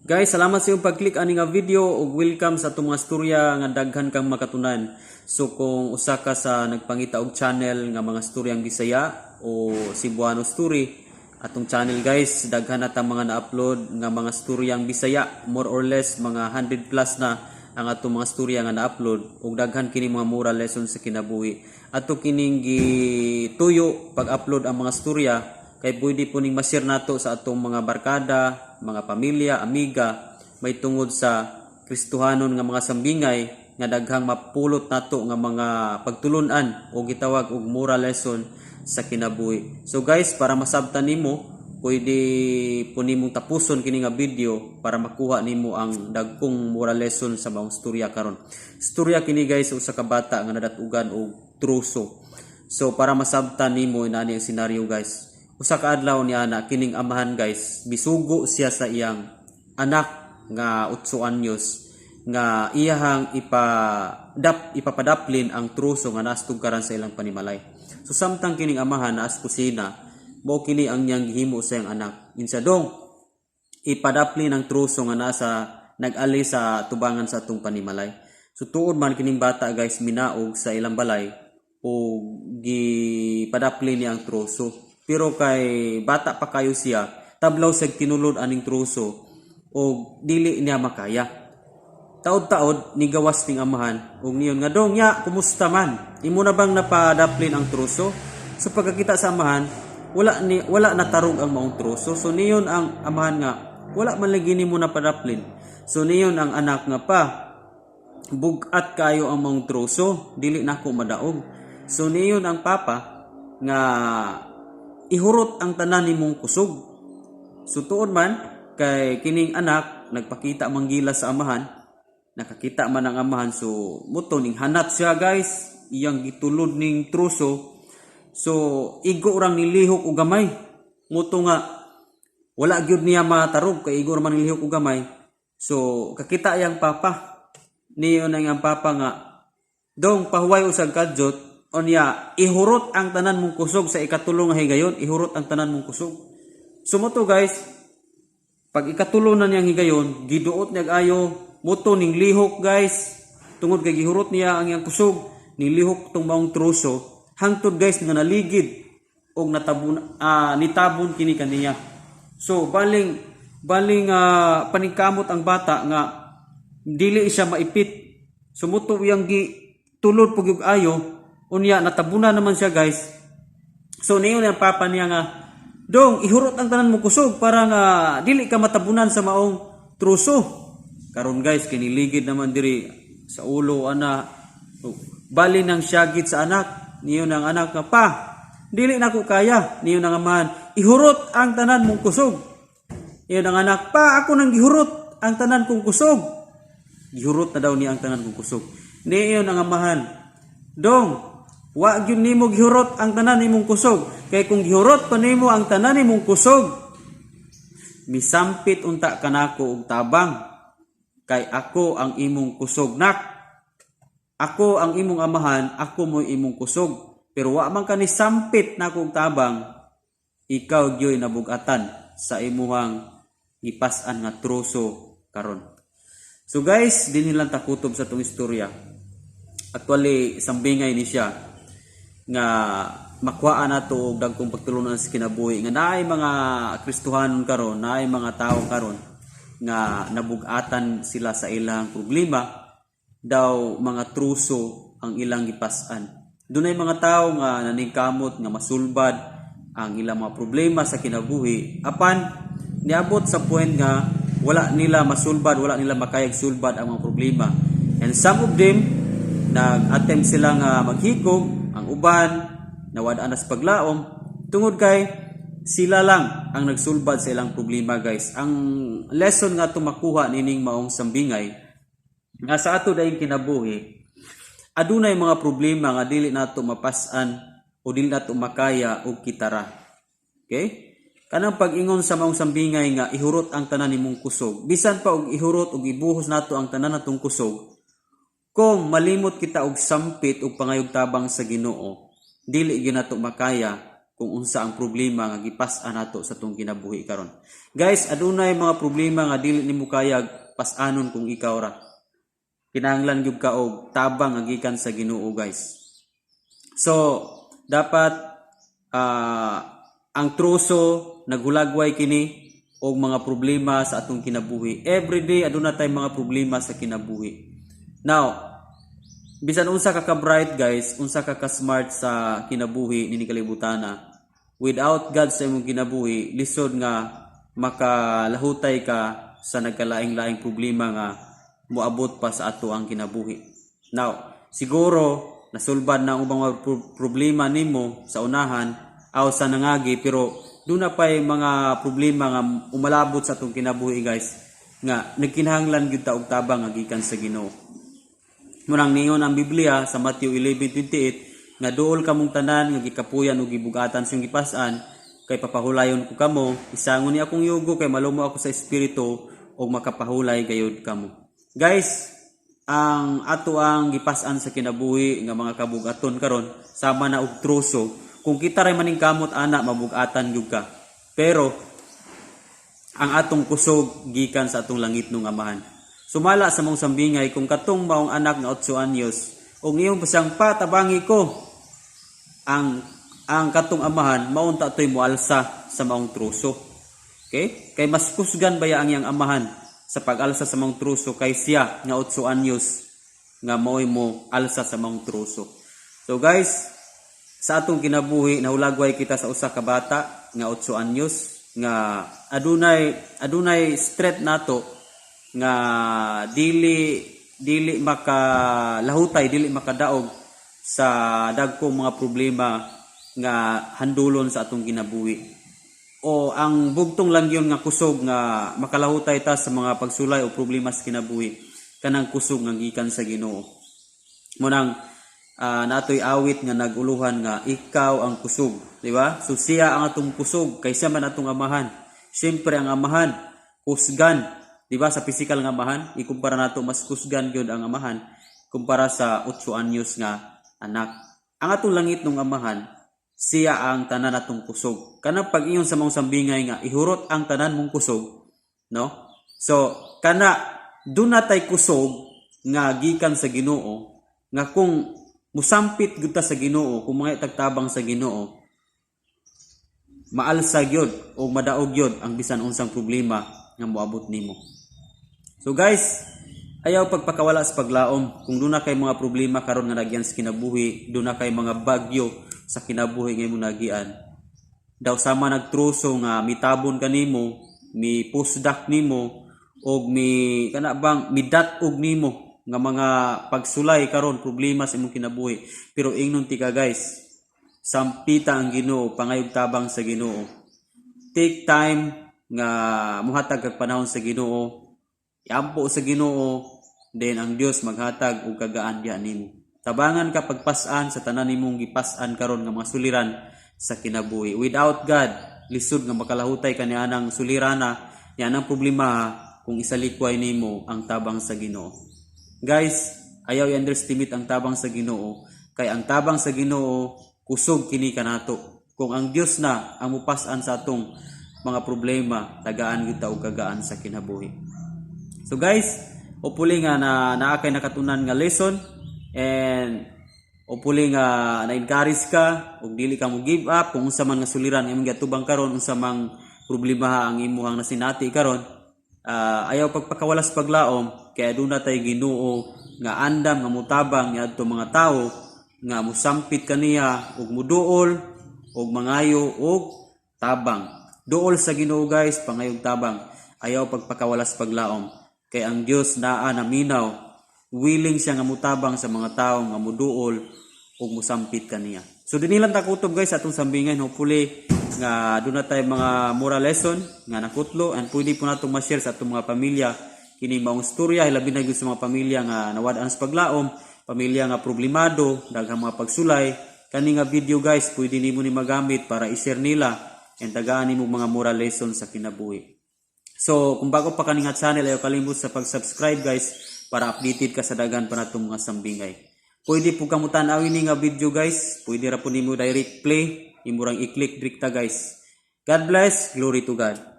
Guys, salamat sa iyong pag-click ani nga video ug welcome sa atong mga storya nga daghan kang makatunan. So kung usa ka sa nagpangita og channel nga mga storyang Bisaya o Cebuano story, atong channel guys, daghan na ta mga na-upload nga mga storyang Bisaya, more or less mga 100 plus na ang atong mga storya nga na-upload ug daghan kini mga moral lesson sa kinabuhi. Ato kining gituyo pag-upload ang mga storya kay pwede po ning ma-share nato sa atong mga barkada, mga pamilya, amiga, may tungod sa Kristohanon nga mga sambingay nga daghang mapulot nato nga mga pagtulunan o gitawag og moral lesson sa kinabuhi. So guys, para masabtan nimo, pwede po nimong tapuson kini nga video para makuha nimo ang dagkong moral lesson sa maong storya karon. Storya kini guys usa ka bata nga nadatugan og truso. So para masabtan nimo inani ang senaryo guys. Usa ka adlaw ni ana kining amahan guys, bisugo siya sa iyang anak nga 8 anyos nga iyahang ipapadaplin ang truso nga naastog karan sa ilang panimalay. So samtang kining amahan naas kusina, mao kini ang niyang gihimo sa iyang anak. Insa dong ipadaplin ang truso nga nasa nag-ali sa tubangan sa atong panimalay. So tuod man kining bata guys minaog sa ilang balay o gipadaplin niya ang truso. Pero kay bata pa kayo siya, tablaw sa tinulod aning truso o dili niya makaya. Taod-taod ni gawas ning amahan ug niyon nga dong ya kumusta man? Imo na bang napadaplin ang truso? So pagkakita sa amahan, wala natarog ang maong truso. So niyon ang amahan nga wala man lagi nimo napadaplin. So niyon ang anak nga pa bugat kayo ang maong truso, dili nako madaog. So niyon ang papa nga ihurot ang tanan nimong kusog. So tuod man kay kining anak nagpakita manggila sa amahan, nakakita man ang amahan so muto ning hanat siya guys, iyang gitulod ning truso. So igo rang nilihok og gamay. Muto nga wala gyud niya matarog kay igo man nilihok og gamay. So kakita yang papa. Niyo nang ang papa nga dong pahuway usag kadyot onya ihurot ang tanan mong kusog sa ikatulong nga higayon, ihurot ang tanan mong kusog. Sumoto guys, pag ikatulong na niyang higayon, giduot niya ayo, muto ning lihok guys, tungod kay gihurot niya ang iyang kusog, nilihok tong maong truso, hangtod guys nga naligid og nitabon kini kaniya. So baling paningkamot ang bata nga dili siya maipit. Sumuto iyang gitulod pug ayo, unya natabuna naman siya guys. So niyon ang papa niya nga dong ihurot ang tanan mo kusog para nga dili ka matabunan sa maong truso. Karon guys kiniligid naman diri sa ulo ana. Bali nang syagit sa anak. Niyon ang anak nga pa dili nako kaya. Niyon ang amahan ihurot ang tanan mong kusog. Niyon ang anak pa ako nang gihurot ang tanan kong kusog. Gihurot na daw niya ang tanan kong kusog. Niyon ang amahan dong wa gyud nimo gihurot ang tanan nimong kusog kay kung gihurot pa nimo ang tanan nimong kusog misampit unta kanako og tabang kay ako ang imong kusog nak. Ako ang imong amahan, ako mo imong kusog. Pero wa man kani sampit nako og tabang, ikaw gyoy nabugatan sa imuhang ipas-an nga truso karon. So guys, dinhi lang ta kutob sa tong istorya. Actually, sambingay ni siya nga makuhaan nato og dagkong pagtulunan sa kinabuhi nga naay mga Kristohanon karon, naay mga tawo karon nga nabugatan sila sa ilang problema daw mga truso ang ilang gipas-an. Dunay mga tawo nga naningkamot nga masulbad ang ilang mga problema sa kinabuhi apan niabot sa point nga wala nila masulbad, wala nila makayag sulbad ang mga problema. And some of them nag-attempt sila nga maghikog, ang uban nawadaan sa paglaom tungod kay sila lang ang nagsulbad sa ilang problema guys. Ang lesson nga tumakuha nining maong sambingay nga sa ato dayon kinabuhi, adunay mga problema nga dili nato mapas-an o dili nato makaya og kitara. Okay? Kanang pag-ingon sa maong sambingay nga ihurot ang tanan nimong kusog, bisan pa og ihurot og ibuhos nato ang tanan natong kusog, kung malimot kita og sampit og pangayog tabang sa Ginoo, dili gyud nato makaya kung unsa ang problema nga gipas-an nato sa tong kinabuhi karon. Guys, adunay mga problema nga dili nimo kayag pas-anon kung ikaw ra. Kinahanglan gyud ka og tabang nga gikan sa Ginoo, guys. So, dapat ang truso naghulagway kini og mga problema sa atong kinabuhi. Every day aduna tay mga problema sa kinabuhi. Now, bisan unsa ka bright guys, unsa ka smart sa kinabuhi nini kalibutana, without God sa imong kinabuhi, lisod nga makalahutay ka sa nagkalaing-laing problema nga moabot pa sa ato ang kinabuhi. Now, siguro nasulbad na ang ubang mga problema nimo sa unahan aw sa nangagi, pero doon na pa'y mga problema nga umalabot sa atong kinabuhi guys, nga nagkinahanglan gyud ta og tabang nga gikan sa Ginoo. Munang ningon ang Biblia sa Matthew 11:28 nga duol kamong tanan nga gikapuyan ug gibugatan sa gipas-an, kay papahulayon ko kamo, isangon ni akong yugo kay malumo ako sa espiritu ug makapahulay gayud kamo. Guys, ang ato ang gipas-an sa kinabuhi nga mga kabugaton karon sama na og truso. Kung kita ray maning kamot ana mabugatan gyud ka. Pero ang atong kusog gikan sa atong langitnong Amahan. Sumala sa mong sambingay kung katong maong anak nga 8 anyos ug ngiyong pasang patabangi ko ang katong amahan maunta toy moalsa sa maong truso. Okay? Kay mas kusgan baya ang iyang amahan sa pag-alsa sa maong truso kay siya nga 8 anyos nga maoy mo alsa sa maong truso. So guys, sa atong kinabuhi nahulagway kita sa usa ka bata nga 8 anyos nga adunay straight nato nga dili makalahutay, dili makadaog sa dagkong mga problema nga handulon sa atong kinabuhi. O ang bugtong lang yun nga kusog nga makalahutay ta sa mga pagsulay o problema sa kinabuhi, kanang kusog nga gikan sa Ginoo. Munang natoy awit nga naguluhan nga ikaw ang kusog, di ba? So siya ang atong kusog kaysa man atong amahan. Siyempre ang amahan kusgan, di ba, sa physical nga amahan, ikumpara nato mas kusgan gyud ang amahan kumpara sa 8 anyos nga anak. Ang atong langit nung amahan, siya ang tanan natong kusog. Kana pag ingon sa mong sambingay nga ihurot ang tanan mong kusog, no? So kana dun natay kusog nga gikan sa Ginoo, nga kung musampit gyud ta sa Ginoo, kung mga tagtabang sa Ginoo, maalsa gyud o madaog gyud ang bisan unsang problema nga moabot nimo. So guys, ayaw pagpakawala sa paglaom. Kung doon na kay mga problema karon nga nagyan sa kinabuhi, doon na kay mga bagyo sa kinabuhi nga imong nagian, daw sama nagtruso nga mitabon kanimo, mi pusdak nimo og mi kana bang midat-og nimo nga mga pagsulay karon problema sa imong kinabuhi. Pero ingnon ti ka guys, sampita ang Ginoo, pangayog tabang sa Ginoo. Take time nga muhatag kag panahon sa Ginoo. Iampo sa Ginoo, then ang Dios maghatag og kagaan diha nimo. Tabangan ka pagpas-an sa tanan nimong gipas-an karon nga mga suliran sa kinabuhi. Without God, lisod nga makalahutay ka nianang sulirana, yanang problema kung isalikway nimo ang tabang sa Ginoo. Guys, ayaw i-underestimate ang tabang sa Ginoo, kay ang tabang sa Ginoo kusog kini kanato. Kung ang Dios na ang mupas-an sa atong mga problema, tagaan gyud ta og kagaan sa kinabuhi. So guys, hopefully nga naakay nakatunan nga lesson, and hopefully nga na-encourage ka ug dili ka mo give up kung unsa man nga suliran imong gatubang karon, unsa mang problema ang imuhang nasinati karon. Ayaw pagpakawalas paglaom, kay aduna tay Ginoo nga andam nga mutabang niadto mga tawo nga musampit kaniya ug muduol ug mangayo ug tabang. Duol sa Ginoo guys, pangayog tabang. Ayaw pagpakawalas paglaom. Kay ang Dios naa naminaw, willing siya nga mutabang sa mga tawo nga muduol ug musampit kaniya. So dinilang takutob guys atong sambingan, hopefully nga doon na tayo mga moral lesson nga nakutlo, and pwede po natong ma-share sa atong mga pamilya kini maong storya, hilabi na gyud sa mga pamilya nga nawad-an sa paglaom, pamilya nga problemado, daghang mga pagsulay. Kani nga video guys, pwede nimo ni magamit para i-share nila and tagaan nimo mga moral lesson sa kinabuhi. So, kung bago pa kaning channel, ayaw kalimut sa pag-subscribe guys para updated ka sa dagan pa natong mga sambingay. Pwede po kamo tan-awin ni nga video guys, pwede ra po nimo direct play imurang i-click direkta guys. God bless, glory to God.